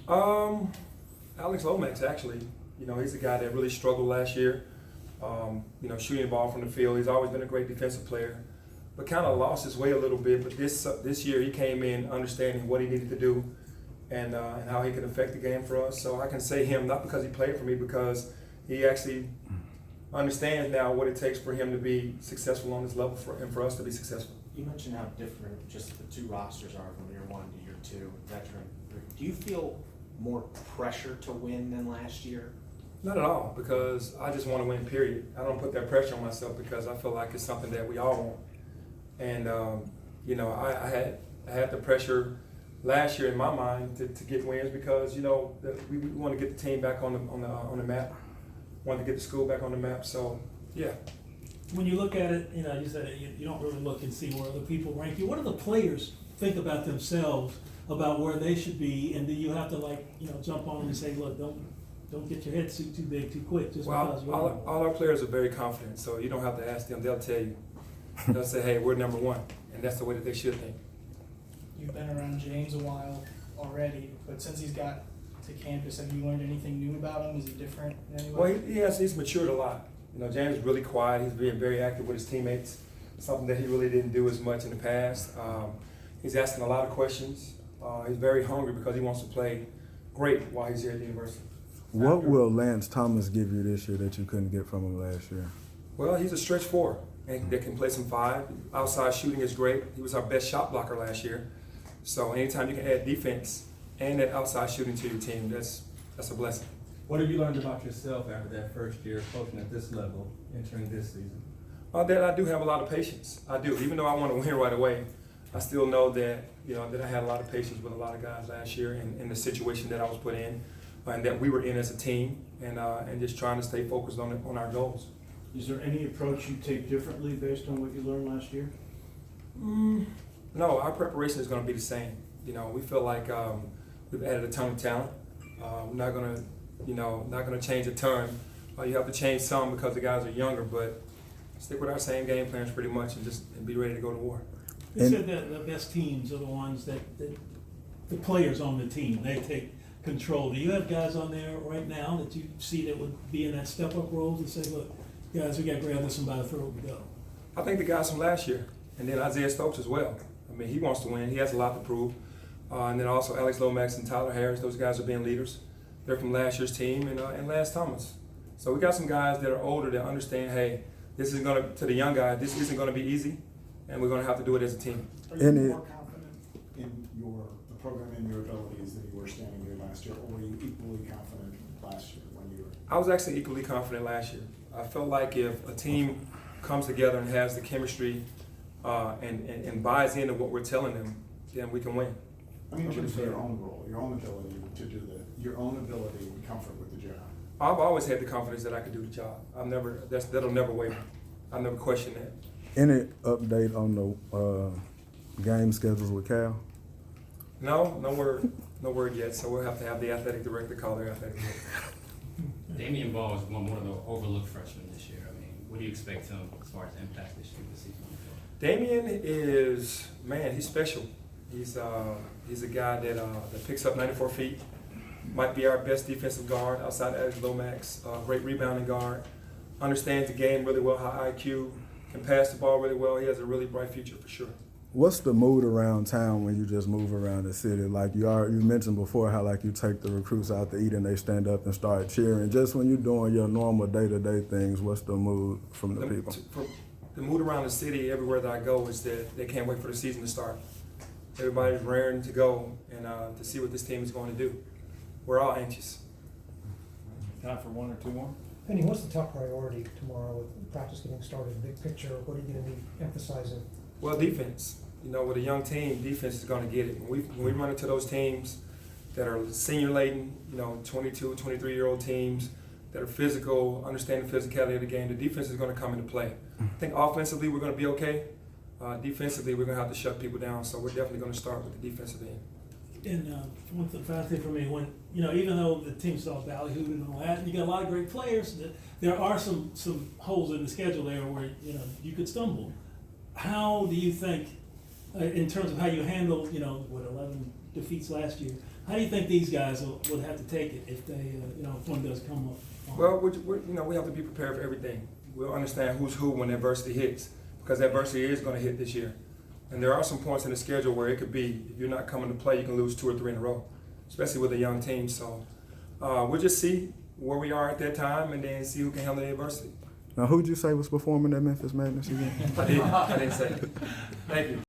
Alex Lomax, actually. He's a guy that really struggled last year. Shooting the ball from the field. He's always been a great defensive player, but kind of lost his way a little bit. But this year he came in understanding what he needed to do and how he could affect the game for us. So I can say him, not because he played for me, because he actually understands now what it takes for him to be successful on this level and for us to be successful. You mentioned how different just the two rosters are from year one to year two, veteran. Do you feel more pressure to win than last year? Not at all, because I just want to win, period. I don't put that pressure on myself because I feel like it's something that we all want. And, I had the pressure last year in my mind to get wins because, we want to get the team back on the map, want to get the school back on the map. So, yeah. When you look at it, you said you don't really look and see where other people rank you. What do the players think about themselves, about where they should be, and do you have to jump on them and say, look, don't get your head too big too quick just because you're all our players are very confident, so you don't have to ask them. They'll tell you. They'll say, hey, we're number one, and that's the way that they should think. You've been around James a while already, but since he's got to campus, have you learned anything new about him? Is he different in any way? Well, he's matured a lot. James is really quiet. He's being very active with his teammates, something that he really didn't do as much in the past. He's asking a lot of questions. He's very hungry because he wants to play great while he's here at the university. What will Lance Thomas give you this year that you couldn't get from him last year? Well, he's a stretch four and that can play some five. Outside shooting is great. He was our best shot blocker last year. So anytime you can add defense and that outside shooting to your team, that's a blessing. What have you learned about yourself after that first year coaching at this level, entering this season? That I do have a lot of patience. I do. Even though I want to win right away, I still know that that I had a lot of patience with a lot of guys last year in the situation that I was put in and that we were in as a team, and just trying to stay focused on our goals. Is there any approach you take differently based on what you learned last year? No, our preparation is going to be the same. We feel like we've added a ton of talent. We're not going to change a ton. You have to change some because the guys are younger, but stick with our same game plans pretty much and be ready to go to war. You said that the best teams are the ones that the players on the team, they take control. Do you have guys on there right now that you see that would be in that step-up role to say, look, guys, we got to grab this one by the throat and go? I think the guys from last year, and then Isaiah Stokes as well. I mean, he wants to win. He has a lot to prove. And then also Alex Lomax and Tyler Harris, those guys are being leaders. They're from last year's team, and Lance Thomas. So we got some guys that are older that understand, hey, this is to the young guy, this isn't going to be easy, and we're going to have to do it as a team. Are you more confident in the program and your abilities than you were standing here last year, or were you equally confident last year when you were? I was actually equally confident last year. I felt like if a team comes together and has the chemistry and buys into what we're telling them, then we can win. I mean, in terms of your own role, your own ability to do your own ability and comfort with the job. I've always had the confidence that I could do the job. That'll never waver. I've never questioned that. Any update on the game schedules with Cal? No word yet. So we'll have to have the athletic director call their athletic director. Damian Ball is one of the overlooked freshmen this year. I mean, what do you expect him as far as impact this season? Damian is, he's special. He's a guy that picks up 94 feet. Might be our best defensive guard outside of Alex Lomax. Great rebounding guard. Understands the game really well, high IQ. Can pass the ball really well. He has a really bright future for sure. What's the mood around town when you just move around the city? Like you mentioned before how you take the recruits out to eat and they stand up and start cheering. Just when you're doing your normal day-to-day things, what's the mood from the people? The mood around the city everywhere that I go is that they can't wait for the season to start. Everybody's raring to go and to see what this team is going to do. We're all anxious. Time for one or two more? Penny, what's the top priority tomorrow with practice getting started? Big picture, what are you going to be emphasizing? Well, defense. With a young team, defense is going to get it. When we run into those teams that are senior-laden, 22, 23-year-old teams that are physical, understand the physicality of the game, the defense is going to come into play. I think offensively we're going to be okay. Defensively, we're going to have to shut people down, so we're definitely going to start with the defensive end. And one final thing for me, when even though the team's all ballyhooed and all that, you got a lot of great players. There are some holes in the schedule there where you could stumble. How do you think, in terms of how you handle 11 defeats last year? How do you think these guys would have to take it if they, if one does come up? Well, we have to be prepared for everything. We'll understand who's who when adversity hits, because adversity is going to hit this year. And there are some points in the schedule where it could be, if you're not coming to play, you can lose 2 or 3 in a row, especially with a young team. So we'll just see where we are at that time and then see who can handle the adversity. Now, who'd you say was performing at Memphis Madness again? I didn't say it. Thank you.